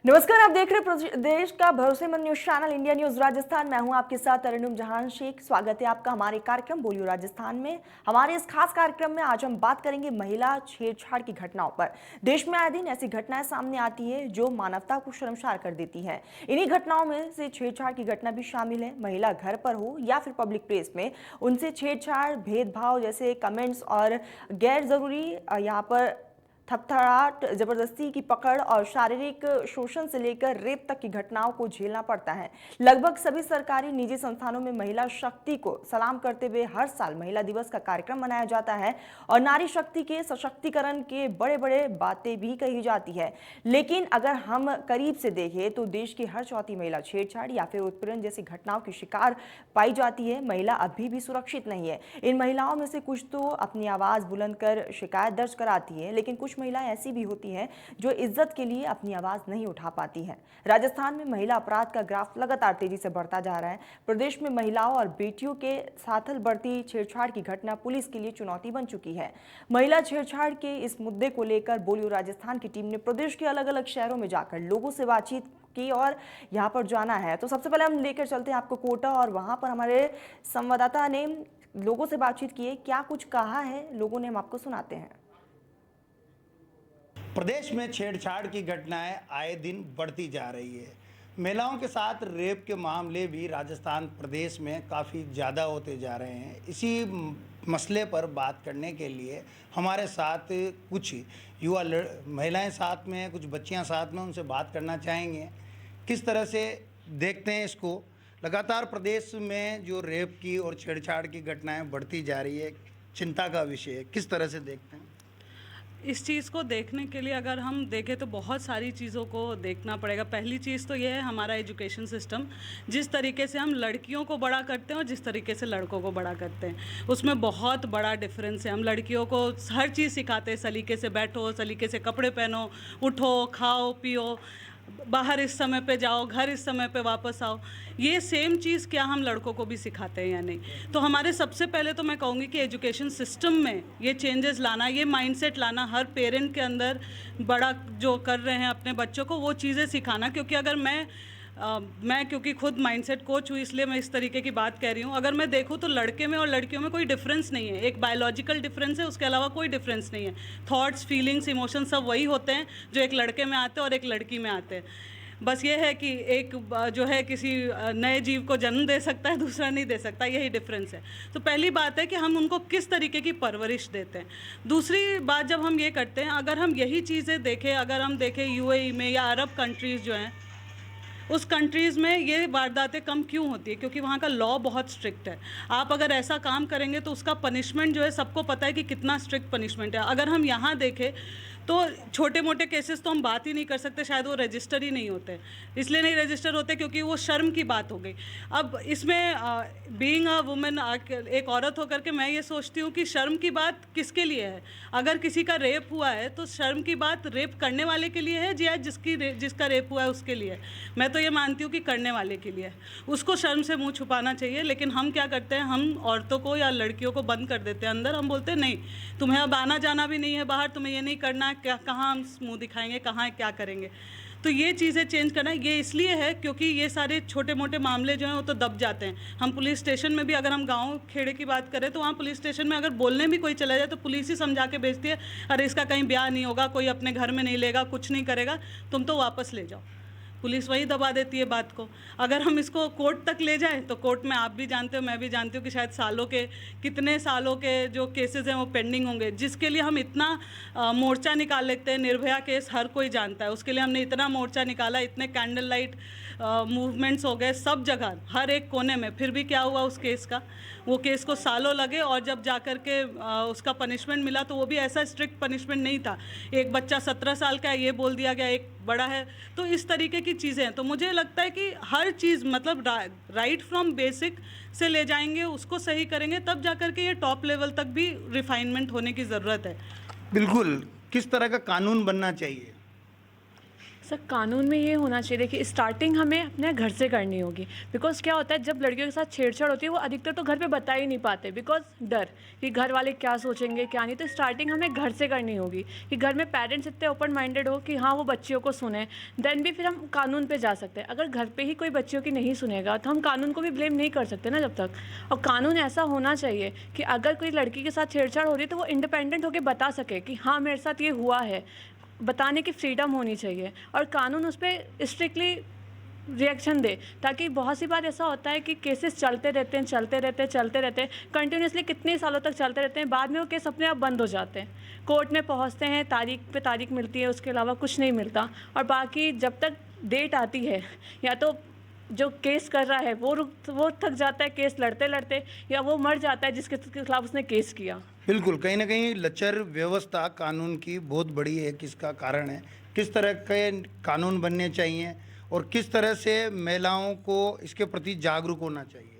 नमस्कार, आप देख रहे हैं देश का भरोसेमंद news channel India news Rajasthan. मैं हूं आपके साथ अरुणुम जहान शेख। स्वागत है आपका हमारे कार्यक्रम बोलियो राजस्थान में। हमारे इस खास कार्यक्रम में आज हम बात करेंगे महिला छेड़छाड़ की घटनाओं पर। देश में आए दिन ऐसी घटनाएं सामने आती है जो मानवता को शर्मसार कर देती है। इन्हीं घटनाओं में से छेड़छाड़ की घटना भी शामिल है। महिला घर पर हो या फिर पब्लिक प्लेस में उनसे छेड़छाड़, भेदभाव जैसे कमेंट्स और गैर जरूरी यहाँ पर थपथड़ाहट, जबरदस्ती की पकड़ और शारीरिक शोषण से लेकर रेप तक की घटनाओं को झेलना पड़ता है। लगभग सभी सरकारी निजी संस्थानों में महिला शक्ति को सलाम करते हुए हर साल महिला दिवस का कार्यक्रम मनाया जाता है और नारी शक्ति के सशक्तिकरण के बड़े बड़े बातें भी कही जाती है। लेकिन अगर हम करीब से देखें तो देश की हर चौथी महिला छेड़छाड़ या फिर उत्पीड़न जैसी घटनाओं की शिकार पाई जाती है। महिला अभी भी सुरक्षित नहीं है। इन महिलाओं में से कुछ तो अपनी आवाज बुलंद कर शिकायत दर्ज कराती है, लेकिन कुछ महिलाएं ऐसी भी होती हैं जो इज्जत के लिए अपनी आवाज नहीं उठा पाती हैं। राजस्थान में महिला अपराध का ग्राफ लगातार तेजी से बढ़ता जा रहा है। प्रदेश में महिलाओं और बेटियों के साथ बढ़ती छेड़छाड़ की घटना पुलिस के लिए चुनौती बन चुकी है। महिला छेड़छाड़ के इस मुद्दे को लेकर बोलियो राजस्थान की टीम ने प्रदेश के अलग अलग शहरों में जाकर लोगों से बातचीत की और यहाँ पर जाना है। तो सबसे पहले हम लेकर चलते हैं आपको कोटा, और वहां पर हमारे संवाददाता ने लोगों से बातचीत की है। क्या कुछ कहा है लोगों ने, हम आपको सुनाते हैं। प्रदेश में छेड़छाड़ की घटनाएं आए दिन बढ़ती जा रही है। महिलाओं के साथ रेप के मामले भी राजस्थान प्रदेश में काफ़ी ज़्यादा होते जा रहे हैं। इसी मसले पर बात करने के लिए हमारे साथ कुछ युवा महिलाएं साथ में हैं, कुछ बच्चियां साथ में, उनसे बात करना चाहेंगे किस तरह से देखते हैं इसको। लगातार प्रदेश में जो रेप की और छेड़छाड़ की घटनाएं बढ़ती जा रही है, चिंता का विषय है, किस तरह से देखते हैं? इस चीज़ को देखने के लिए अगर हम देखें तो बहुत सारी चीज़ों को देखना पड़ेगा। पहली चीज़ तो ये है हमारा एजुकेशन सिस्टम। जिस तरीके से हम लड़कियों को बड़ा करते हैं और जिस तरीके से लड़कों को बड़ा करते हैं, उसमें बहुत बड़ा डिफरेंस है। हम लड़कियों को हर चीज़ सिखाते हैं, सलीके से बैठो, सलीके से कपड़े पहनो, उठो, खाओ पियो, बाहर इस समय पे जाओ, घर इस समय पे वापस आओ। ये सेम चीज़ क्या हम लड़कों को भी सिखाते हैं या नहीं? तो हमारे सबसे पहले तो मैं कहूँगी कि एजुकेशन सिस्टम में ये चेंजेस लाना, ये माइंडसेट लाना, हर पेरेंट के अंदर बड़ा जो कर रहे हैं अपने बच्चों को वो चीज़ें सिखाना। क्योंकि अगर मैं क्योंकि खुद माइंडसेट कोच हूँ, इसलिए मैं इस तरीके की बात कह रही हूँ। अगर मैं देखूँ तो लड़के में और लड़कियों में कोई डिफरेंस नहीं है। एक बायोलॉजिकल डिफरेंस है, उसके अलावा कोई डिफरेंस नहीं है। थॉट्स, फीलिंग्स, इमोशंस सब वही होते हैं जो एक लड़के में आते हैं और एक लड़की में आते हैं। बस ये है कि एक जो है किसी नए जीव को जन्म दे सकता है, दूसरा नहीं दे सकता, यही डिफरेंस है। तो पहली बात है कि हम उनको किस तरीके की परवरिश देते हैं। दूसरी बात, जब हम ये करते हैं, अगर हम यही चीज़ें देखें, अगर हम देखें यूएई में या अरब कंट्रीज़ जो हैं, उस कंट्रीज़ में ये वारदातें कम क्यों होती है? क्योंकि वहाँ का लॉ बहुत स्ट्रिक्ट है। आप अगर ऐसा काम करेंगे तो उसका पनिशमेंट जो है सबको पता है कि कितना स्ट्रिक्ट पनिशमेंट है। अगर हम यहाँ देखें तो छोटे मोटे केसेस तो हम बात ही नहीं कर सकते, शायद वो रजिस्टर ही नहीं होते। इसलिए नहीं रजिस्टर होते क्योंकि वो शर्म की बात हो गई। अब इसमें बीइंग अ वुमेन, एक औरत होकर के मैं ये सोचती हूँ कि शर्म की बात किसके लिए है? अगर किसी का रेप हुआ है तो शर्म की बात रेप करने वाले के लिए है या जिसका रेप हुआ है उसके लिए? मैं तो ये मानती हूँ कि करने वाले के लिए। उसको शर्म से मुंह छुपाना चाहिए। लेकिन हम क्या करते हैं, हम औरतों को या लड़कियों को बंद कर देते हैं अंदर। हम बोलते हैं नहीं, तुम्हें अब आना जाना भी नहीं है बाहर, तुम्हें ये नहीं करना, क्या कहाँ हम मुंह दिखाएंगे, कहाँ क्या करेंगे? तो ये चीज़ें चेंज करना है। ये इसलिए है क्योंकि ये सारे छोटे मोटे मामले जो हैं वो तो दब जाते हैं। हम पुलिस स्टेशन में भी, अगर हम गांव खेड़े की बात करें तो वहाँ पुलिस स्टेशन में अगर बोलने भी कोई चला जाए तो पुलिस ही समझा के भेजती है, अरे इसका कहीं ब्याह नहीं होगा, कोई अपने घर में नहीं लेगा, कुछ नहीं करेगा, तुम तो वापस ले जाओ। पुलिस वही दबा देती है बात को। अगर हम इसको कोर्ट तक ले जाएं तो कोर्ट में आप भी जानते हो, मैं भी जानती हूँ कि शायद कितने सालों के जो केसेस हैं वो पेंडिंग होंगे, जिसके लिए हम इतना मोर्चा निकाल लेते हैं। निर्भया केस हर कोई जानता है, उसके लिए हमने इतना मोर्चा निकाला, इतने कैंडल लाइट मूवमेंट्स हो गए सब जगह, हर एक कोने में। फिर भी क्या हुआ उस केस का? वो केस को सालों लगे और जब जाकर के उसका पनिशमेंट मिला तो वो भी ऐसा स्ट्रिक्ट पनिशमेंट नहीं था। एक बच्चा 17 साल का है ये बोल दिया गया, एक बड़ा है। तो इस तरीके की चीज़ें हैं। तो मुझे लगता है कि हर चीज़ मतलब राइट फ्रॉम बेसिक से ले जाएंगे, उसको सही करेंगे, तब जाकर के ये टॉप लेवल तक भी रिफाइनमेंट होने की ज़रूरत है। बिल्कुल। किस तरह का कानून बनना चाहिए? सर कानून में ये होना चाहिए, देखिए स्टार्टिंग हमें अपने घर से करनी होगी। बिकॉज क्या होता है जब लड़कियों के साथ छेड़छाड़ होती है वो अधिकतर तो घर पे बता ही नहीं पाते, बिकॉज डर कि घर वाले क्या सोचेंगे क्या नहीं। तो स्टार्टिंग हमें घर से करनी होगी कि घर में पेरेंट्स इतने ओपन माइंडेड हो कि हाँ वो बच्चियों को सुने, देन भी फिर हम कानून पे जा सकते हैं। अगर घर पे ही कोई बच्चियों की नहीं सुनेगा तो हम कानून को भी ब्लेम नहीं कर सकते ना जब तक। और कानून ऐसा होना चाहिए कि अगर कोई लड़की के साथ छेड़छाड़ हो रही है तो वो इंडिपेंडेंट होकर बता सके कि हाँ मेरे साथ ये हुआ है, बताने की फ्रीडम होनी चाहिए। और कानून उस पर स्ट्रिक्टली रिएक्शन दे, ताकि बहुत सी बार ऐसा होता है कि केसेस चलते रहते हैं कंटिन्यूसली कितने सालों तक चलते रहते हैं, बाद में वो केस अपने आप बंद हो जाते हैं, कोर्ट में पहुंचते हैं, तारीख पे तारीख मिलती है, उसके अलावा कुछ नहीं मिलता। और बाकी जब तक डेट आती है या तो जो केस कर रहा है वो थक जाता है केस लड़ते लड़ते, या वो मर जाता है जिसके खिलाफ उसने केस किया। बिल्कुल, कहीं ना कहीं लचर व्यवस्था कानून की बहुत बड़ी एक इसका कारण है। किस तरह के कानून बनने चाहिए और किस तरह से महिलाओं को इसके प्रति जागरूक होना चाहिए?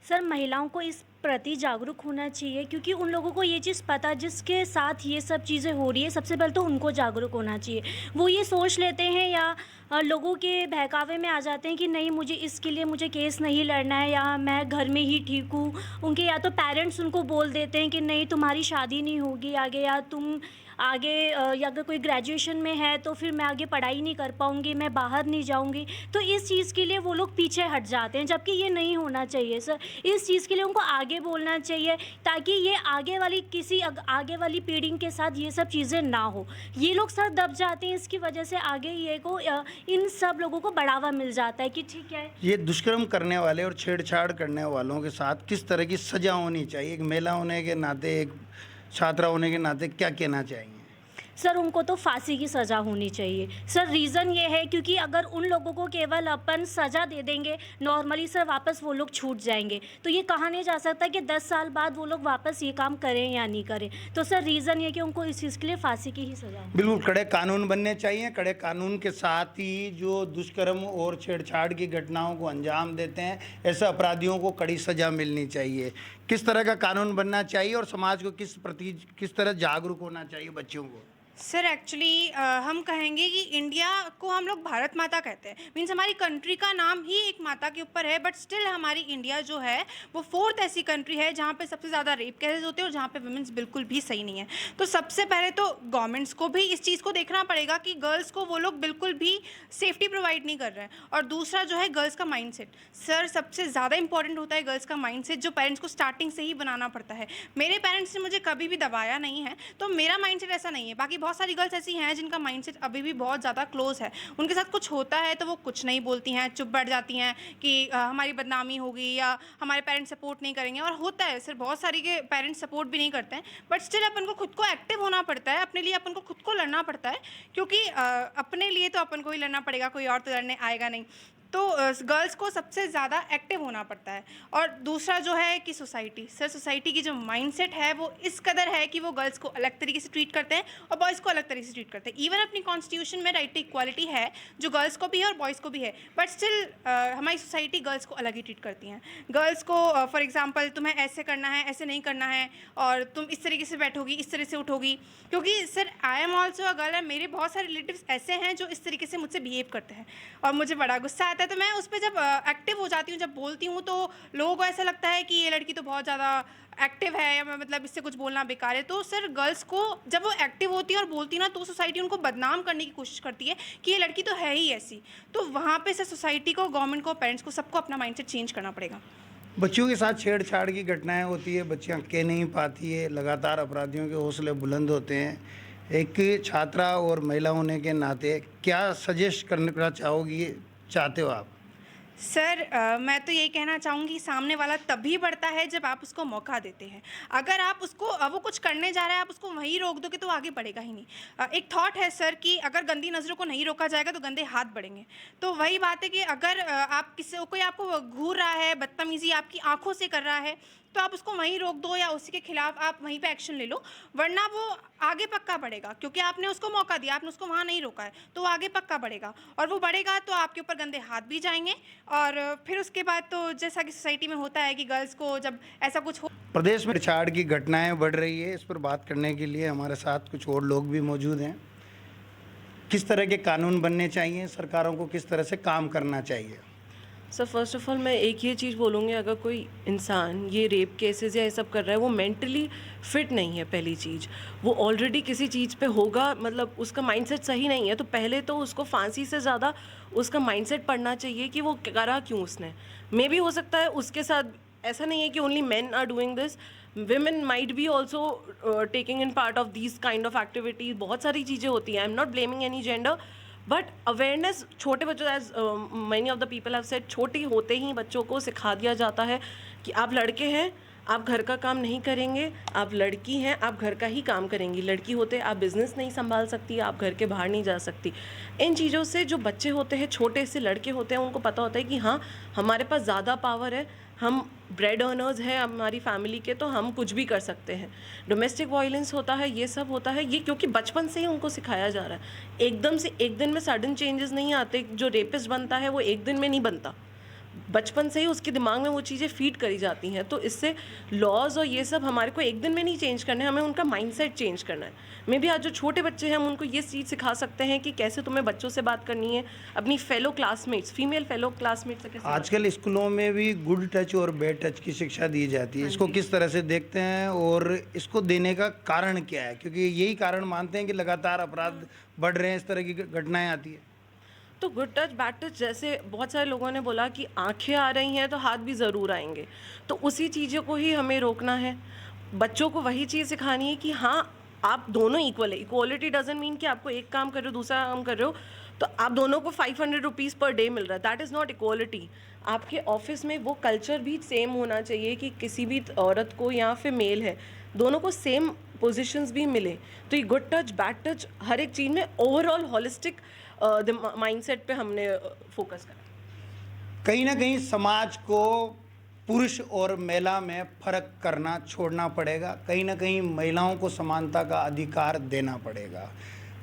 सर महिलाओं को इस प्रति जागरूक होना चाहिए, क्योंकि उन लोगों को ये चीज़ पता जिसके साथ ये सब चीज़ें हो रही है, सबसे पहले तो उनको जागरूक होना चाहिए। वो ये सोच लेते हैं या लोगों के बहकावे में आ जाते हैं कि नहीं मुझे इसके लिए मुझे केस नहीं लड़ना है या मैं घर में ही ठीक हूँ। उनके या तो पेरेंट्स उनको बोल देते हैं कि नहीं तुम्हारी शादी नहीं होगी आगे, या तुम आगे या अगर कोई ग्रेजुएशन में है तो फिर मैं आगे पढ़ाई नहीं कर पाऊँगी, मैं बाहर नहीं जाऊँगी। तो इस चीज़ के लिए वो लोग पीछे हट जाते हैं, जबकि ये नहीं होना चाहिए सर। इस चीज़ के लिए उनको आगे बोलना चाहिए ताकि ये आगे वाली पीढ़ी के साथ ये सब चीज़ें ना हो। ये लोग सर दब जाते हैं, इसकी वजह से आगे ये को इन सब लोगों को बढ़ावा मिल जाता है कि ठीक है। ये दुष्कर्म करने वाले और छेड़छाड़ करने वालों के साथ किस तरह की सजा होनी चाहिए? एक महिला होने के नाते, एक छात्रा होने के नाते क्या कहना चाहेंगे? सर उनको तो फांसी की सज़ा होनी चाहिए सर। रीज़न ये है क्योंकि अगर उन लोगों को केवल अपन सज़ा दे देंगे नॉर्मली सर, वापस वो लोग छूट जाएंगे। तो ये कहा नहीं जा सकता कि 10 साल बाद वो लोग वापस ये काम करें या नहीं करें। तो सर रीज़न ये कि उनको इस चीज़ के लिए फांसी की ही सज़ा हो। बिल्कुल, कड़े कानून बनने चाहिए। कड़े कानून के साथ ही जो दुष्कर्म और छेड़छाड़ की घटनाओं को अंजाम देते हैं ऐसे अपराधियों को कड़ी सजा मिलनी चाहिए। किस तरह का कानून बनना चाहिए और समाज को किस तरह जागरूक होना चाहिए बच्चों को? सर एक्चुअली हम कहेंगे कि इंडिया को हम लोग भारत माता कहते हैं, मीन्स हमारी कंट्री का नाम ही एक माता के ऊपर है, बट स्टिल हमारी इंडिया जो है वो 4th ऐसी कंट्री है जहाँ पे सबसे ज़्यादा रेप केसेस होते हैं और जहाँ पे वुमेन्स बिल्कुल भी सही नहीं है। तो सबसे पहले तो गवर्नमेंट्स को भी इस चीज़ को देखना पड़ेगा कि गर्ल्स को वो लोग बिल्कुल भी सेफ्टी प्रोवाइड नहीं कर रहे हैं। और दूसरा जो है गर्ल्स का माइंडसेट, सर सबसे ज़्यादा इंपॉर्टेंट होता है गर्ल्स का माइंडसेट, जो पेरेंट्स को स्टार्टिंग से ही बनाना पड़ता है। मेरे पेरेंट्स ने मुझे कभी भी दबाया नहीं है, तो मेरा माइंडसेट ऐसा नहीं है। बाकी बहुत सारी गर्ल्स ऐसी हैं जिनका माइंडसेट अभी भी बहुत ज़्यादा क्लोज है, उनके साथ कुछ होता है तो वो कुछ नहीं बोलती हैं, चुप बैठ जाती हैं कि हमारी बदनामी होगी या हमारे पेरेंट्स सपोर्ट नहीं करेंगे। और होता है सर, बहुत सारी के पेरेंट्स सपोर्ट भी नहीं करते हैं, बट स्टिल अपन को खुद को एक्टिव होना पड़ता है, अपने लिए अपन को खुद को लड़ना पड़ता है, क्योंकि अपने लिए तो अपन को ही लड़ना पड़ेगा, कोई और तो लड़ने आएगा नहीं। तो गर्ल्स को सबसे ज़्यादा एक्टिव होना पड़ता है। और दूसरा जो है कि सोसाइटी, सर सोसाइटी की जो माइंडसेट है वो इस कदर है कि वो गर्ल्स को अलग तरीके से ट्रीट करते हैं और बॉयज़ को अलग तरीके से ट्रीट करते हैं। इवन अपनी कॉन्स्टिट्यूशन में राइट टू इक्वालिटी है जो गर्ल्स को भी है और बॉयज़ को भी है, बट स्टिल हमारी सोसाइटी गर्ल्स को अलग ही ट्रीट करती हैं। गर्ल्स को फॉर एग्जाम्पल तुम्हें ऐसे करना है, ऐसे नहीं करना है, और तुम इस तरीके से बैठोगी, इस तरह से उठोगी। क्योंकि sir I am also a girl, मेरे बहुत सारे रिलेटिव्स ऐसे हैं जो इस तरीके से मुझसे बिहेव करते हैं और मुझे बड़ा गुस्सा आता है। तो मैं उस पर जब एक्टिव हो जाती हूँ, जब बोलती हूँ, तो लोगों को ऐसा लगता है कि ये लड़की तो बहुत ज़्यादा एक्टिव है या मतलब इससे कुछ बोलना बेकार है। तो सर गर्ल्स को जब वो एक्टिव होती है और बोलती है ना, तो सोसाइटी उनको बदनाम करने की कोशिश करती है कि ये लड़की तो है ही ऐसी। तो वहाँ पे सर सोसाइटी को, गवर्नमेंट को, पेरेंट्स को, सबको अपना माइंडसेट चेंज करना पड़ेगा। बच्चियों के साथ छेड़छाड़ की घटनाएं होती है, बच्चियां कह नहीं पाती है, लगातार अपराधियों के हौसले बुलंद होते हैं। एक छात्रा और महिला होने के नाते क्या सजेस्ट करना चाहते हो आप? सर मैं तो यही कहना चाहूँगी, सामने वाला तभी बढ़ता है जब आप उसको मौका देते हैं। अगर आप उसको वो कुछ करने जा रहा है, आप उसको वहीं रोक दोगे तो आगे बढ़ेगा ही नहीं। एक थॉट है सर कि अगर गंदी नज़रों को नहीं रोका जाएगा तो गंदे हाथ बढ़ेंगे। तो वही बात है कि अगर आप कोई आपको घूर रहा है, बदतमीज़ी आपकी आंखों से कर रहा है, तो आप उसको वहीं रोक दो या उसी के खिलाफ आप वहीं पे एक्शन ले लो, वरना वो आगे पक्का बढ़ेगा। क्योंकि आपने उसको मौका दिया, आपने उसको वहाँ नहीं रोका है, तो वो आगे पक्का बढ़ेगा। और वो बढ़ेगा तो आपके ऊपर गंदे हाथ भी जाएंगे, और फिर उसके बाद तो जैसा कि सोसाइटी में होता है कि गर्ल्स को जब ऐसा कुछ हो। प्रदेश में छेड़छाड़ की घटनाएं बढ़ रही है, इस पर बात करने के लिए हमारे साथ कुछ और लोग भी मौजूद हैं। किस तरह के कानून बनने चाहिए, सरकारों को किस तरह से काम करना चाहिए? सर फर्स्ट ऑफ ऑल मैं एक ये चीज़ बोलूँगी, अगर कोई इंसान ये रेप केसेस या ये सब कर रहा है वो मेंटली फिट नहीं है। पहली चीज़, वो ऑलरेडी किसी चीज़ पे होगा, मतलब उसका माइंडसेट सही नहीं है, तो पहले तो उसको फांसी से ज़्यादा उसका माइंडसेट पढ़ना चाहिए कि वो करा क्यों उसने। मे भी हो सकता है उसके साथ ऐसा नहीं है कि only men are doing this, women might be also taking in part of these kind of activities। बहुत सारी चीज़ें होती हैं, I am not blaming any gender, but awareness छोटे बच्चों, as many of the people have said, छोटे होते ही बच्चों को सिखा दिया जाता है कि आप लड़के हैं, आप घर का काम नहीं करेंगे, आप लड़की हैं, आप घर का ही काम करेंगी, लड़की होते आप बिज़नेस नहीं संभाल सकती, आप घर के बाहर नहीं जा सकती। इन चीज़ों से जो बच्चे होते हैं, छोटे से लड़के होते हैं, उनको पता होता है कि हाँ हमारे पास ज़्यादा पावर है, हम ब्रेड अर्नर्स हैं हमारी फैमिली के, तो हम कुछ भी कर सकते हैं। डोमेस्टिक वायलेंस होता है, ये सब होता है, ये क्योंकि बचपन से ही उनको सिखाया जा रहा है। एकदम से एक दिन में सडन चेंजेस नहीं आते। जो रेपिस्ट बनता है वो एक दिन में नहीं बनता, बचपन से ही उसके दिमाग में वो चीज़ें फीड करी जाती हैं। तो इससे लॉज और ये सब हमारे को एक दिन में नहीं चेंज करने, हमें उनका माइंडसेट चेंज करना है। मे भी आज जो छोटे बच्चे हैं हम उनको ये चीज़ सिखा सकते हैं कि कैसे तुम्हें बच्चों से बात करनी है, अपनी fellow classmates, female fellow classmates से कैसे। आजकल स्कूलों में भी गुड टच और बैड टच की शिक्षा दी जाती है, इसको किस तरह से देखते हैं और इसको देने का कारण क्या है? क्योंकि यही कारण मानते हैं कि लगातार अपराध बढ़ रहे हैं, इस तरह की घटनाएं आती है। तो गुड टच बैड टच, जैसे बहुत सारे लोगों ने बोला कि आंखें आ रही हैं तो हाथ भी ज़रूर आएंगे, तो उसी चीज़ों को ही हमें रोकना है। बच्चों को वही चीज़ सिखानी है कि हाँ आप दोनों इक्वल है। इक्वालिटी डजंट मीन कि आपको एक काम कर रहे हो दूसरा काम कर रहे हो तो आप दोनों को 500 रुपीज़ पर डे मिल रहा है, दैट इज़ नॉट इक्वालिटी। आपके ऑफिस में वो कल्चर भी सेम होना चाहिए कि किसी भी औरत को या फिर मेल है, दोनों को सेम पोजीशंस भी मिले। तो ये good touch bad touch her एक चीज़ में ओवरऑल हॉलिस्टिक माइंडसेट पे हमने फोकस करा। कहीं ना कहीं समाज को पुरुष और महिला में फर्क करना छोड़ना पड़ेगा, कहीं ना कहीं महिलाओं को समानता का अधिकार देना पड़ेगा।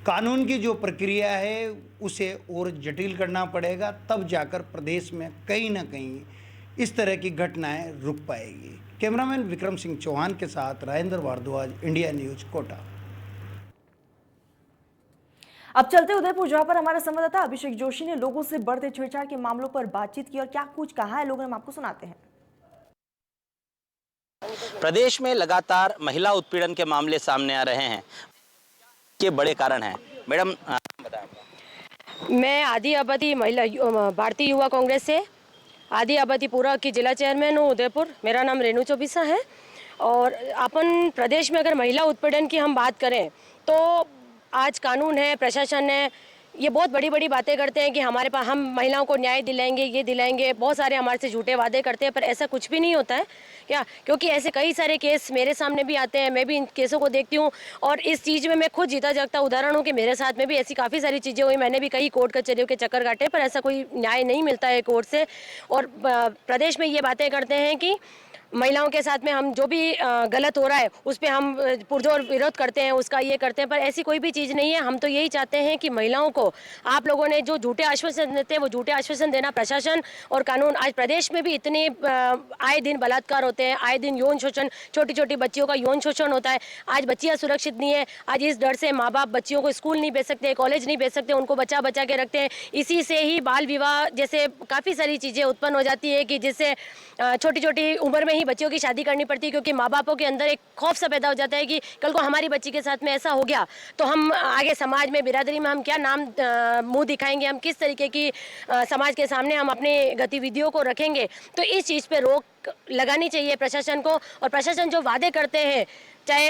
कानून की जो प्रक्रिया है उसे और जटिल करना पड़ेगा, तब जाकर प्रदेश में कहीं ना कहीं इस तरह की घटनाएं रुक पाएगी। कैमरामैन विक्रम सिंह चौहान के साथ राजेंद्र भारद्वाज, इंडिया न्यूज, कोटा। अब चलते उदयपुर, जहां पर हमारे संवाददाता अभिषेक जोशी ने लोगों से बढ़ते छेड़छाड़ के मामलों पर बातचीत की और क्या कुछ कहा है लोगों ने, हम आपको सुनाते हैं। प्रदेश में लगातार महिला उत्पीड़न के मामले सामने आ रहे हैं, के बड़े कारण हैं। मैडम बताएं। मैं आदि अवधि महिला भारतीय युवा कांग्रेस से आदि अवधि पूरा की जिला चेयरमैन हूँ उदयपुर। मेरा नाम रेणु चौबीसा है। और अपन प्रदेश में अगर महिला उत्पीड़न की हम बात करें तो आज कानून है, प्रशासन है, ये बहुत बड़ी बड़ी बातें करते हैं कि हमारे पास हम महिलाओं को न्याय दिलाएंगे, ये दिलाएंगे, बहुत सारे हमारे से झूठे वादे करते हैं, पर ऐसा कुछ भी नहीं होता है क्या? क्योंकि ऐसे कई सारे केस मेरे सामने भी आते हैं, मैं भी इन केसों को देखती हूँ और इस चीज़ में मैं खुद जीता जागता उदाहरण हूँ कि मेरे साथ में भी ऐसी काफ़ी सारी चीज़ें हुई। मैंने भी कई कोर्ट कचहरियों के चक्कर काटे, पर ऐसा कोई न्याय नहीं मिलता है कोर्ट से। और प्रदेश में ये बातें करते हैं कि महिलाओं के साथ में हम जो भी गलत हो रहा है उस पर हम पुरजोर विरोध करते हैं, उसका ये करते हैं, पर ऐसी कोई भी चीज़ नहीं है। हम तो यही चाहते हैं कि महिलाओं को आप लोगों ने जो झूठे आश्वासन देते हैं वो झूठे आश्वासन देना प्रशासन और कानून। आज प्रदेश में भी इतने आए दिन बलात्कार होते हैं, आए दिन यौन शोषण, छोटी छोटी बच्चियों का यौन शोषण होता है। आज बच्चियाँ सुरक्षित नहीं है। आज इस डर से माँ बाप बच्चियों को स्कूल नहीं भेज सकते, कॉलेज नहीं भेज सकते, उनको बचा बचा के रखते हैं। इसी से ही बाल विवाह जैसे काफ़ी सारी चीज़ें उत्पन्न हो जाती है कि जिससे छोटी छोटी उम्र में ही बच्चियों की शादी करनी पड़ती है, क्योंकि माँ बापों के अंदर एक खौफ सा पैदा हो जाता है कि कल को हमारी बच्ची के साथ में ऐसा हो गया तो हम आगे समाज में, बिरादरी में हम क्या नाम मुंह दिखाएंगे, हम किस तरीके की समाज के सामने हम अपनी गतिविधियों को रखेंगे। तो इस चीज़ पे रोक लगानी चाहिए प्रशासन को। और प्रशासन जो वादे करते हैं, चाहे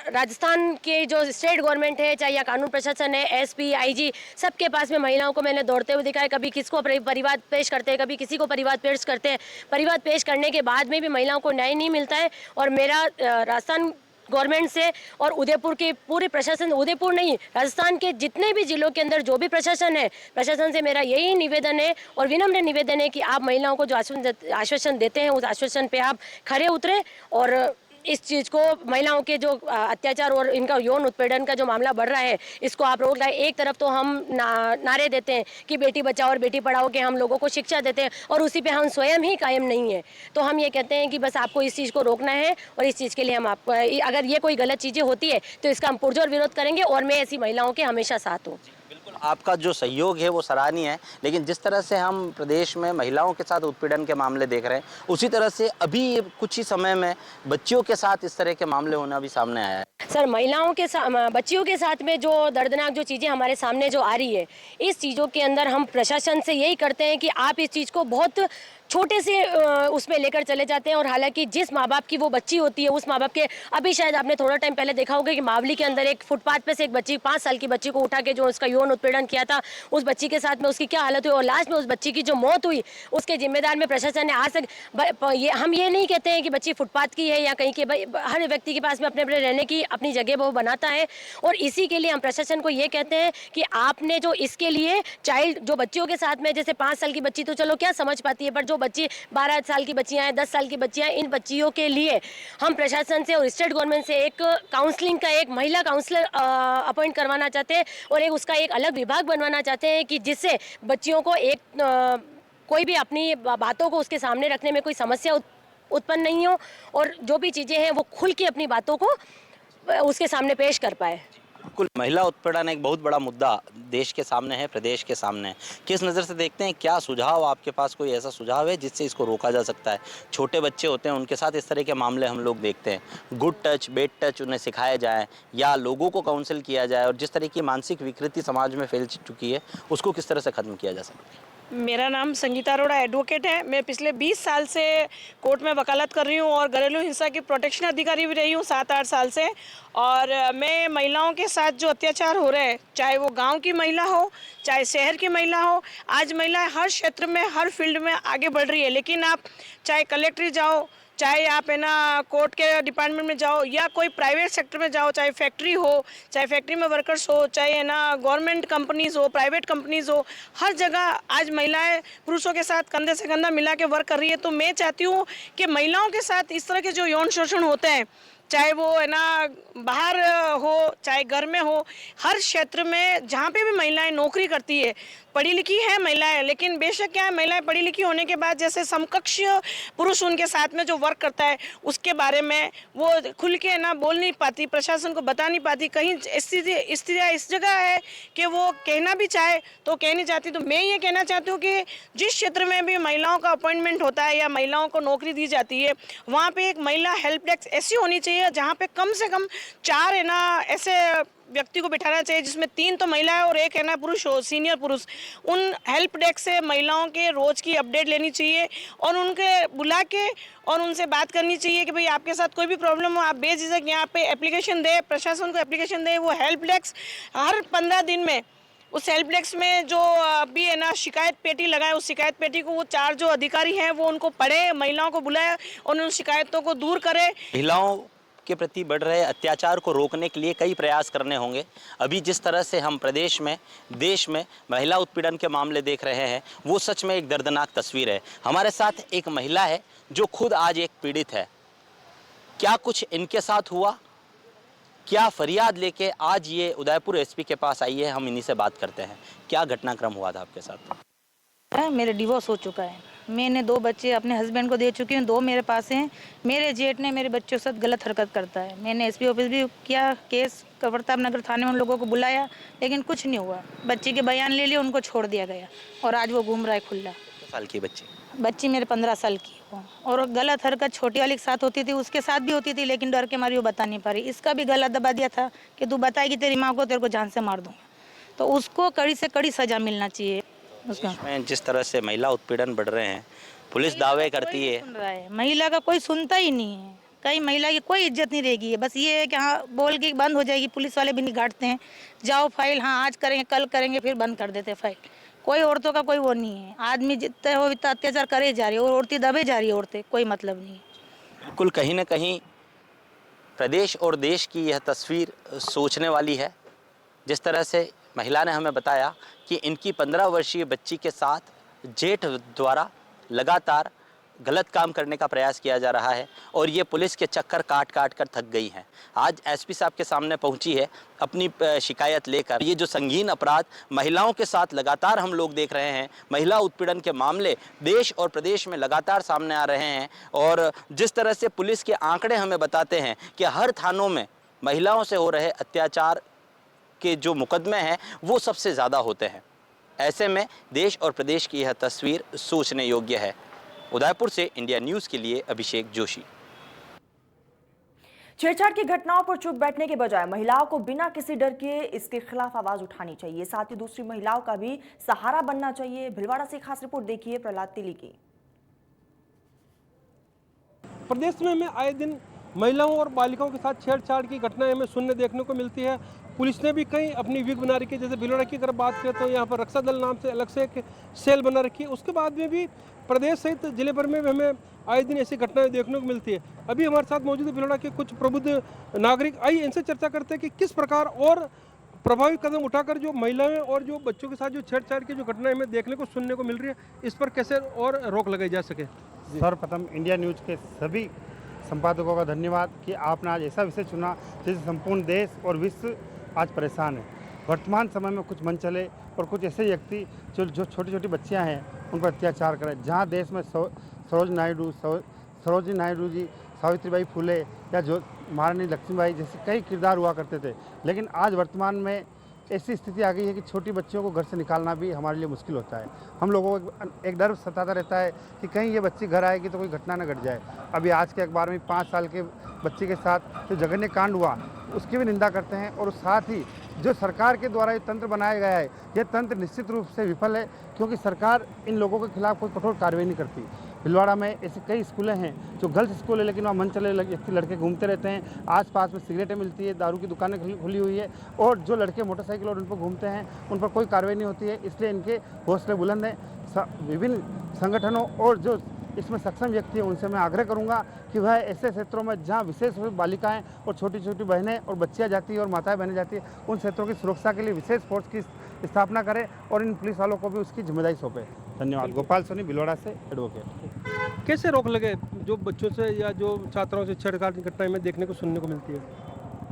राजस्थान के जो स्टेट गवर्नमेंट है, चाहे या कानून प्रशासन है, एसपी, आईजी, सबके पास में महिलाओं को मैंने दौड़ते हुए दिखा है। कभी किसको परिवाद पेश करते हैं, कभी किसी को परिवाद पेश करते हैं। परिवाद पेश करने के बाद में भी महिलाओं को न्याय नहीं मिलता है। और मेरा राजस्थान गवर्नमेंट से और उदयपुर के पूरे प्रशासन, उदयपुर नहीं राजस्थान के जितने भी जिलों के अंदर जो भी प्रशासन है, प्रशासन से मेरा यही निवेदन है और विनम्र निवेदन है कि आप महिलाओं को जो आश्वासन देते हैं उस आश्वासन पे आप खरे उतरे और इस चीज़ को, महिलाओं के जो अत्याचार और इनका यौन उत्पीड़न का जो मामला बढ़ रहा है, इसको आप रोक लाए। एक तरफ तो हम नारे देते हैं कि बेटी बचाओ और बेटी पढ़ाओ के हम लोगों को शिक्षा देते हैं और उसी पे हम स्वयं ही कायम नहीं है। तो हम ये कहते हैं कि बस आपको इस चीज़ को रोकना है और इस चीज़ के लिए हम आपको, अगर ये कोई गलत चीज़ें होती है तो इसका हम पुरजोर विरोध करेंगे और मैं ऐसी महिलाओं के हमेशा साथ हूँ। बिल्कुल आपका जो सहयोग है वो सराहनीय है, लेकिन जिस तरह से हम प्रदेश में महिलाओं के साथ उत्पीड़न के मामले देख रहे हैं, उसी तरह से अभी कुछ ही समय में बच्चियों के साथ इस तरह के मामले होना भी सामने आया है। सर, महिलाओं के साथ, बच्चियों के साथ में जो दर्दनाक जो चीज़ें हमारे सामने जो आ रही है, इस चीज़ों के अंदर हम प्रशासन से यही करते हैं कि आप इस चीज़ को बहुत छोटे से उसमें लेकर चले जाते हैं। और हालांकि जिस माँ बाप की वो बच्ची होती है, उस माँ बाप के, अभी शायद आपने थोड़ा टाइम पहले देखा होगा कि मावली के अंदर एक फुटपाथ पे से एक बच्ची, 5 साल की बच्ची को उठा के जो उसका यौन उत्पीड़न किया था, उस बच्ची के साथ में उसकी क्या हालत हुई और लास्ट में उस बच्ची की जो मौत हुई, उसके जिम्मेदार में प्रशासन ने आज तक हम ये नहीं कहते हैं कि बच्ची फुटपाथ की है या कहीं के, हर व्यक्ति के पास में अपने अपने रहने की अपनी जगह वो बनाता है। और इसी के लिए हम प्रशासन को ये कहते हैं कि आपने जो इसके लिए चाइल्ड, जो बच्चियों के साथ में, जैसे 5 साल की बच्ची तो चलो क्या समझ पाती है, पर जो बच्ची 12 साल की बच्चियां हैं, 10 साल की बच्चियां हैं, इन बच्चियों के लिए हम प्रशासन से और स्टेट गवर्नमेंट से एक काउंसलिंग का, एक महिला काउंसलर अपॉइंट करवाना चाहते हैं और एक उसका एक अलग विभाग बनवाना चाहते हैं कि जिससे बच्चियों को एक कोई भी अपनी बातों को उसके सामने रखने में कोई समस्या उत्पन्न नहीं हो और जो भी चीज़ें हैं वो खुल के अपनी बातों को उसके सामने पेश कर पाए। बिल्कुल, महिला उत्पीड़न एक बहुत बड़ा मुद्दा देश के सामने है, प्रदेश के सामने है। किस नज़र से देखते हैं, क्या सुझाव आपके पास, कोई ऐसा सुझाव है जिससे इसको रोका जा सकता है? छोटे बच्चे होते हैं, उनके साथ इस तरह के मामले हम लोग देखते हैं। गुड टच, बैड टच उन्हें सिखाया जाए या लोगों को काउंसिल किया जाए और जिस तरह की मानसिक विकृति समाज में फैल चुकी है, उसको किस तरह से ख़त्म किया जा सकता है? मेरा नाम संगीता अरोड़ा एडवोकेट है। मैं पिछले 20 साल से कोर्ट में वकालत कर रही हूँ और घरेलू हिंसा की प्रोटेक्शन अधिकारी भी रही हूँ 7-8 साल से। और मैं महिलाओं के साथ जो अत्याचार हो रहे हैं, चाहे वो गांव की महिला हो, चाहे शहर की महिला हो, आज महिलाएं हर क्षेत्र में, हर फील्ड में आगे बढ़ रही है। लेकिन आप चाहे कलेक्ट्रेट जाओ, चाहे आप है ना कोर्ट के डिपार्टमेंट में जाओ या कोई प्राइवेट सेक्टर में जाओ, चाहे फैक्ट्री हो, चाहे फैक्ट्री में वर्कर्स हो, चाहे है ना गवर्नमेंट कंपनीज़ हो, प्राइवेट कंपनीज़ हो, हर जगह आज महिलाएं पुरुषों के साथ कंधे से कंधा मिला के वर्क कर रही है। तो मैं चाहती हूँ कि महिलाओं के साथ इस तरह के जो यौन शोषण होते हैं, चाहे वो है ना बाहर हो, चाहे घर में हो, हर क्षेत्र में जहाँ पे भी महिलाएं नौकरी करती है, पढ़ी लिखी है महिलाएं, लेकिन बेशक क्या है, महिलाएं पढ़ी लिखी होने के बाद जैसे समकक्ष पुरुष उनके साथ में जो वर्क करता है उसके बारे में वो खुल के ना बोल नहीं पाती, प्रशासन को बता नहीं पाती। कहीं स्थितियाँ इस जगह है कि वो कहना भी चाहे तो कह नहीं चाहती। तो मैं ये कहना चाहती हूँ कि जिस क्षेत्र में भी महिलाओं का अपॉइंटमेंट होता है या महिलाओं को नौकरी दी जाती है, वहाँ पर एक महिला हेल्प डेस्क ऐसी होनी चाहिए जहाँ पे कम से कम 4 है ना ऐसे व्यक्ति को बिठाना चाहिए जिसमें 3 तो महिला है और 1 है ना पुरुष हो, सीनियर पुरुष। उन हेल्प डेस्क से महिलाओं के रोज़ की अपडेट लेनी चाहिए और उनके बुला के और उनसे बात करनी चाहिए कि भाई आपके साथ कोई भी प्रॉब्लम हो, आप बेझिझक यहाँ पे एप्लीकेशन दे, प्रशासन को एप्लीकेशन दे। वो हेल्प डेस्क हर 15 दिन में उस हेल्प डेस्क में जो अभी है ना शिकायत पेटी लगाए, उस शिकायत पेटी को वो 4 जो अधिकारी हैं वो उनको पढ़े, महिलाओं को बुलाए और उन शिकायतों को दूर करे। महिलाओं के प्रति बढ़ रहे अत्याचार को रोकने के लिए कई प्रयास करने होंगे। अभी जिस तरह से हम प्रदेश में, देश में महिला उत्पीड़न के मामले देख रहे हैं, वो सच में एक दर्दनाक तस्वीर है। हमारे साथ एक महिला है जो खुद आज एक पीड़ित है। क्या कुछ इनके साथ हुआ, क्या फरियाद लेके आज ये उदयपुर एसपी के पास आई है, हम इन्हीं से बात करते हैं। क्या घटनाक्रम हुआ था आपके साथ? मेरे डिवोर्स हो चुका है। मैंने 2 बच्चे अपने हस्बैंड को दे चुकी हूँ, 2 मेरे पास हैं। मेरे जेठ ने मेरे बच्चों के साथ गलत हरकत करता है। मैंने एसपी ऑफिस भी किया, केस प्रताप नगर थाने में उन लोगों को बुलाया, लेकिन कुछ नहीं हुआ। बच्ची के बयान ले लिए, उनको छोड़ दिया गया और आज वो घूम रहा है खुला। कितने साल की बच्ची? बच्ची मेरे 15 साल की हो और गलत हरकत छोटी वाली के साथ होती थी, उसके साथ भी होती थी, लेकिन डर के मारी वो बता नहीं पा रही। इसका भी गला दबा दिया था कि तू बताएगी तेरी माँ को, तेरे को जान से मार दूंगा। तो उसको कड़ी से कड़ी सजा मिलना चाहिए। उसमें जिस तरह से महिला उत्पीड़न बढ़ रहे हैं, पुलिस दावे करती है, महिला का कोई सुनता ही नहीं है। कई महिला की कोई इज्जत नहीं रहेगी। बस ये है कि हाँ बोल के बंद हो जाएगी, पुलिस वाले भी नहीं गाटते हैं, जाओ फाइल, हाँ आज करेंगे कल करेंगे, फिर बंद कर देते फाइल। कोई औरतों का कोई वो नहीं है। आदमी जितने हो इतना अत्याचार करे जा रही है और औरतें दबे जा रही है, औरतें कोई मतलब नहीं है। बिल्कुल, कहीं ना कहीं प्रदेश और देश की यह तस्वीर सोचने वाली है। जिस तरह से महिला ने हमें बताया कि इनकी 15 वर्षीय बच्ची के साथ जेठ द्वारा लगातार गलत काम करने का प्रयास किया जा रहा है और ये पुलिस के चक्कर काट काट कर थक गई हैं। आज एसपी साहब के सामने पहुंची है अपनी शिकायत लेकर। ये जो संगीन अपराध महिलाओं के साथ लगातार हम लोग देख रहे हैं, महिला उत्पीड़न के मामले देश और प्रदेश में लगातार सामने आ रहे हैं और जिस तरह से पुलिस के आंकड़े हमें बताते हैं कि हर थानों में महिलाओं से हो रहे अत्याचार के जो मुकदमे हैं वो सबसे ज़्यादा होते हैं। ऐसे में देश और प्रदेश की यह तस्वीर सोचने योग्य है। उदयपुर से इंडिया न्यूज़ के लिए अभिषेक जोशी। छेड़छाड़ की घटनाओं पर चुप बैठने के बजाय महिलाओं को बिना किसी डर के इसके खिलाफ आवाज उठानी चाहिए, साथ ही दूसरी महिलाओं का भी सहारा बनना चाहिए। भिलवाड़ा से खास रिपोर्ट देखिए प्रहलाद तिली की। प्रदेश में हमें आए दिन महिलाओं और बालिकाओं के साथ छेड़छाड़ की घटनाएं हमें सुनने देखने को मिलती है। पुलिस ने भी कई अपनी विग बना रखी है। जैसे भिलवाड़ा की अगर बात करें तो यहाँ पर रक्षा दल नाम से अलग से एक सेल बना रखी है। उसके बाद में भी प्रदेश सहित जिले भर में हमें आए दिन ऐसी घटनाएं देखने को मिलती है। अभी हमारे साथ मौजूद है भिलवाड़ा के कुछ प्रबुद्ध नागरिक। आइए इनसे चर्चा करते हैं कि किस प्रकार और प्रभावी कदम उठाकर जो महिलाएं और जो बच्चों के साथ जो छेड़छाड़ की जो घटनाएं हमें देखने को सुनने को मिल रही है, इस पर कैसे और रोक लगाई जा सके। सर्वप्रथम इंडिया न्यूज़ के सभी संपादकों का धन्यवाद कि आपने आज ऐसा विषय चुना जिससे संपूर्ण देश और विश्व आज परेशान है। वर्तमान समय में कुछ मन चले और कुछ ऐसे व्यक्ति जो छोटी छोटी बच्चियां हैं उन पर अत्याचार करें। जहां देश में सरोजिनी नायडू जी, सावित्रीबाई फुले या जो महारानी लक्ष्मीबाई जैसे कई किरदार हुआ करते थे, लेकिन आज वर्तमान में ऐसी स्थिति आ गई है कि छोटी बच्चियों को घर से निकालना भी हमारे लिए मुश्किल होता है। हम लोगों को एक डर सताता रहता है कि कहीं ये बच्ची घर आएगी तो कोई घटना न घट जाए। अभी आज के अखबार में 5 साल के बच्चे के साथ जो जघन्य कांड हुआ उसकी भी निंदा करते हैं। और साथ ही जो सरकार के द्वारा ये तंत्र बनाया गया है, ये तंत्र निश्चित रूप से विफल है, क्योंकि सरकार इन लोगों के खिलाफ कोई कठोर कार्रवाई नहीं करती। भिलवाड़ा में ऐसे कई स्कूलें हैं जो गर्ल्स स्कूल है, लेकिन वहाँ मन चले लड़के घूमते रहते हैं। आसपास में सिगरेटें मिलती है, दारू की दुकानें खुली हुई है, और जो लड़के मोटरसाइकिल और उन पर घूमते हैं उन पर कोई कार्रवाई नहीं होती है। इसलिए इनके हौसले बुलंद हैं। विभिन्न संगठनों और जो इसमें सक्षम व्यक्ति हैं उनसे मैं आग्रह करूंगा कि वह ऐसे क्षेत्रों में जहां विशेष रूप से बालिकाएं और छोटी छोटी बहनें और बच्चियां जाती है और माताएं बहनें जाती है, उन क्षेत्रों की सुरक्षा के लिए विशेष फोर्स की स्थापना करें और इन पुलिस वालों को भी उसकी जिम्मेदारी सौंपे। धन्यवाद। गोपाल सोनी, भिलवाड़ा से एडवोकेट। कैसे रोक लगे जो बच्चों से या जो छात्राओं से छेड़छाड़ की घटनाएं में देखने को सुनने को मिलती है?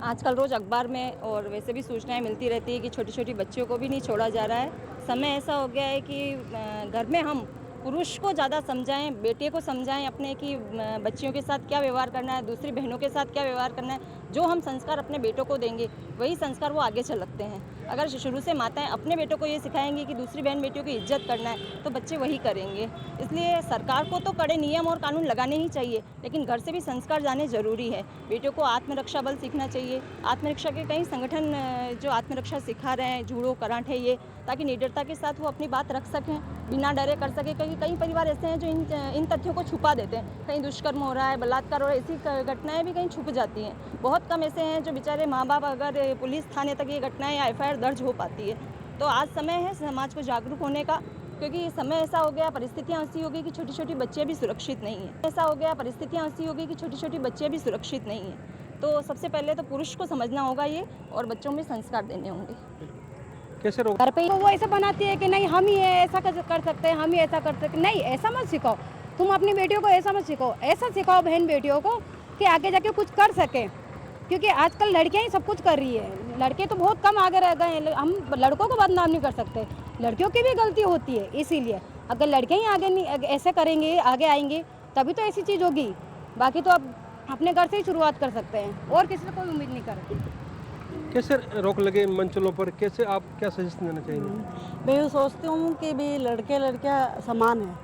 आजकल रोज़ अखबार में और वैसे भी सूचनाएं मिलती रहती है कि छोटी छोटी बच्चियों को भी नहीं छोड़ा जा रहा है। समय ऐसा हो गया है कि घर में हम पुरुष को ज़्यादा समझाएं, बेटे को समझाएं अपने कि बच्चियों के साथ क्या व्यवहार करना है, दूसरी बहनों के साथ क्या व्यवहार करना है। जो हम संस्कार अपने बेटों को देंगे वही संस्कार वो आगे चल लगते हैं। अगर शुरू से माताएं अपने बेटों को ये सिखाएंगी कि दूसरी बहन बेटियों की इज्जत करना है तो बच्चे वही करेंगे। इसलिए सरकार को तो कड़े नियम और कानून लगाने ही चाहिए, लेकिन घर से भी संस्कार जाने ज़रूरी है। बेटियों को आत्मरक्षा बल सीखना चाहिए। आत्मरक्षा के कई संगठन जो आत्मरक्षा सिखा रहे हैं, जूडो, कराटे, ये, ताकि निडरता के साथ वो अपनी बात रख सकें, बिना डरे कर सकें। क्योंकि कई परिवार ऐसे हैं जो इन तथ्यों को छुपा देते हैं। कहीं दुष्कर्म हो रहा है, बलात्कार हो रहा है, ऐसी घटनाएं भी कहीं छुप जाती हैं। बहुत कम ऐसे हैं जो बेचारे माँ बाप अगर पुलिस थाने तक ये घटनाएं या FIR दर्ज हो पाती है। तो आज समय है समाज को जागरूक होने का, क्योंकि समय ऐसा हो गया, परिस्थितियाँ ऐसी हो गई कि छोटी छोटी बच्चियाँ भी सुरक्षित नहीं हैं। ऐसा हो गया, परिस्थितियाँ ऐसी हो गई कि छोटी छोटी बच्चियाँ भी सुरक्षित नहीं हैं। तो सबसे पहले तो पुरुष को समझना होगा ये, और बच्चों में संस्कार देने होंगे। कैसे रोक? घर पे वो ऐसा बनाती है कि नहीं हम ही ऐसा कर सकते हैं, हम ही ऐसा कर सकते। नहीं, ऐसा मत सिखाओ। तुम अपनी बेटियों को ऐसा मत सिखाओ। ऐसा सिखाओ बहन बेटियों को कि आगे जाके कुछ कर सकें, क्योंकि आजकल लड़कियां ही सब कुछ कर रही है। लड़के तो बहुत कम आगे रह गए हैं। हम लड़कों को बदनाम नहीं कर सकते, लड़कियों की भी गलती होती है। इसीलिए अगर लड़के ही आगे नहीं ऐसे करेंगे, आगे आएंगे, तभी तो ऐसी चीज़ होगी। बाकी तो अब अपने घर से ही शुरुआत कर सकते हैं और किसी से कोई उम्मीद नहीं करें। कैसे रोक लगे मंचलों पर? कैसे आप क्या सजेशन देना चाहेंगे? मैं सोचती हूँ कि भी लड़के लड़कियाँ समान है,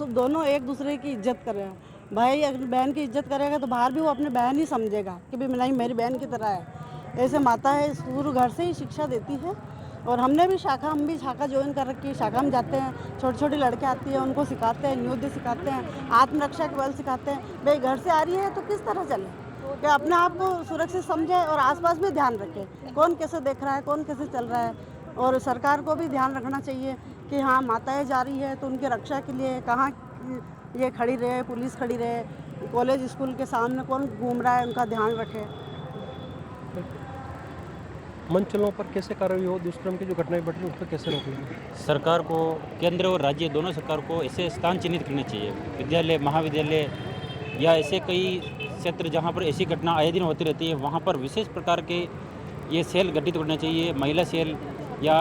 दोनों एक दूसरे की इज्जत कर रहे हैं। भाई अगर बहन की इज्जत करेगा तो बाहर भी वो अपने बहन ही समझेगा कि भी नहीं मेरी बहन की तरह है। ऐसे माता है शुरू घर से ही शिक्षा देती है। और हम भी शाखा ज्वाइन कर रखी है। शाखा में जाते हैं, छोटी छोटी लड़के आती है, उनको सिखाते हैं, युद्ध सिखाते हैं, आत्मरक्षा के बल सिखाते हैं। भाई घर से आ रही है तो किस तरह चले कि अपने आप को सुरक्षित समझे और आसपास भी ध्यान रखे, कौन कैसे देख रहा है, कौन कैसे चल रहा है। और सरकार को भी ध्यान रखना चाहिए कि हाँ माताएं जा रही है तो उनकी रक्षा के लिए कहाँ ये खड़ी रहे, पुलिस खड़ी रहे, कॉलेज स्कूल के सामने कौन घूम रहा है उनका ध्यान रखे। मंचलों पर कैसे कार्रवाई हो? दुष्कर्म की जो घटनाएं बढ़ रही हैं उस पर कैसे रोक लेंगे? सरकार को, केंद्र और राज्य दोनों सरकार को ऐसे स्थान चिन्हित करने चाहिए, विद्यालय, महाविद्यालय या ऐसे कई क्षेत्र जहां पर ऐसी घटना आए दिन होती रहती है, वहां पर विशेष प्रकार के ये सेल गठित करना चाहिए। महिला सेल या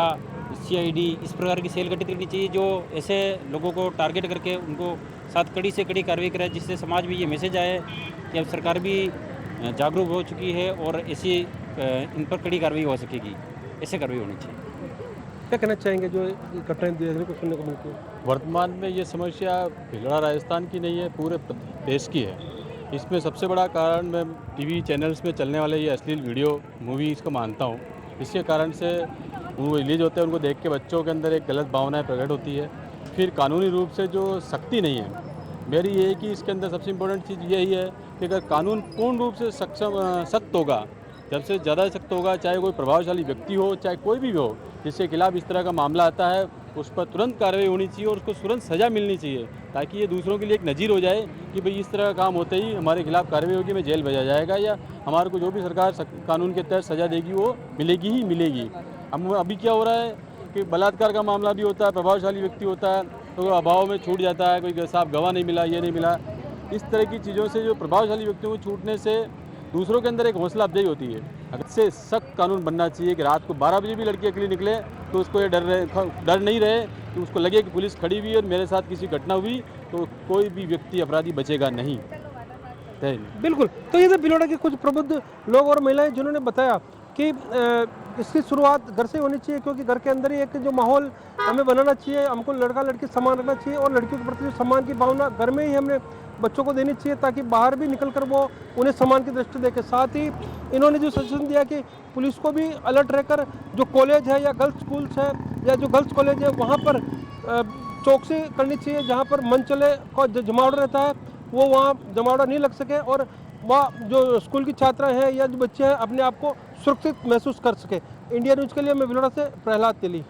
CID इस प्रकार की सेल गठित करनी चाहिए जो ऐसे लोगों को टारगेट करके उनको साथ कड़ी से कड़ी कार्रवाई कराए, जिससे समाज में ये मैसेज आए कि अब सरकार भी जागरूक हो चुकी है और ऐसी इन पर कड़ी कार्रवाई हो सकेगी, ऐसे कार्रवाई होनी चाहिए। क्या कहना चाहेंगे जो घटनाएं देखने को सुनने को मिलती है? वर्तमान में ये समस्या भिलवाड़ा राजस्थान की नहीं है, पूरे देश की है। इसमें सबसे बड़ा कारण मैं टीवी चैनल्स में चलने वाले ये अश्लील वीडियो मूवीज़ को मानता हूँ। इसके कारण से वो रिलीज होते हैं, उनको देख के बच्चों के अंदर एक गलत भावनाएं प्रकट होती है। फिर कानूनी रूप से जो सख्ती नहीं है, मेरी ये है कि इसके अंदर सबसे इम्पोर्टेंट चीज़ यही है कि अगर कानून पूर्ण रूप से सख्त होगा, जब से ज़्यादा सख्त होगा, चाहे कोई प्रभावशाली व्यक्ति हो चाहे कोई भी हो, जिसके खिलाफ इस तरह का मामला आता है उस पर तुरंत कार्रवाई होनी चाहिए और उसको तुरंत सज़ा मिलनी चाहिए, ताकि ये दूसरों के लिए एक नज़ीर हो जाए कि भाई इस तरह का काम होते ही हमारे खिलाफ कार्रवाई होगी, में जेल भेजा जाएगा या हमारे को जो भी सरकार कानून के तहत सज़ा देगी वो मिलेगी ही मिलेगी। अब अभी क्या हो रहा है कि बलात्कार का मामला भी होता है, प्रभावशाली व्यक्ति होता है तो अभाव में छूट जाता है, कोई साफ गवाह नहीं मिला, ये नहीं मिला। इस तरह की चीज़ों से जो प्रभावशाली व्यक्तियों को छूटने से दूसरों के अंदर एक हौसला अफजाई होती है। अगर से सख्त कानून बनना चाहिए कि रात को 12 बजे भी लड़की अकेली निकले तो उसको ये डर नहीं रहे कि उसको लगे कि पुलिस खड़ी हुई है और मेरे साथ किसी घटना हुई तो कोई भी व्यक्ति अपराधी बचेगा नहीं। बिल्कुल। तो ये तो भिलवाड़ा के कुछ प्रबुद्ध लोग और महिलाएं जिन्होंने बताया कि इसकी शुरुआत घर से होनी चाहिए, क्योंकि घर के अंदर ही एक जो माहौल हमें बनाना चाहिए, हमको लड़का लड़की समान रखना चाहिए और लड़कियों के प्रति जो सम्मान की भावना घर में ही हमने बच्चों को देनी चाहिए, ताकि बाहर भी निकलकर वो उन्हें सम्मान की दृष्टि देखे। साथ ही इन्होंने जो सजेशन दिया कि पुलिस को भी अलर्ट रहकर जो कॉलेज है या गर्ल्स स्कूल्स है या जो गर्ल्स कॉलेज है वहाँ पर चौकसी करनी चाहिए, जहाँ पर मनचले का जमावड़ा रहता है वो वहाँ जमावड़ा नहीं लग सके और वह जो स्कूल की छात्राएं हैं या जो बच्चे हैं अपने आप को सुरक्षित महसूस कर सके। इंडिया न्यूज़ के लिए मैं भिलवाड़ा से प्रहलाद तेली।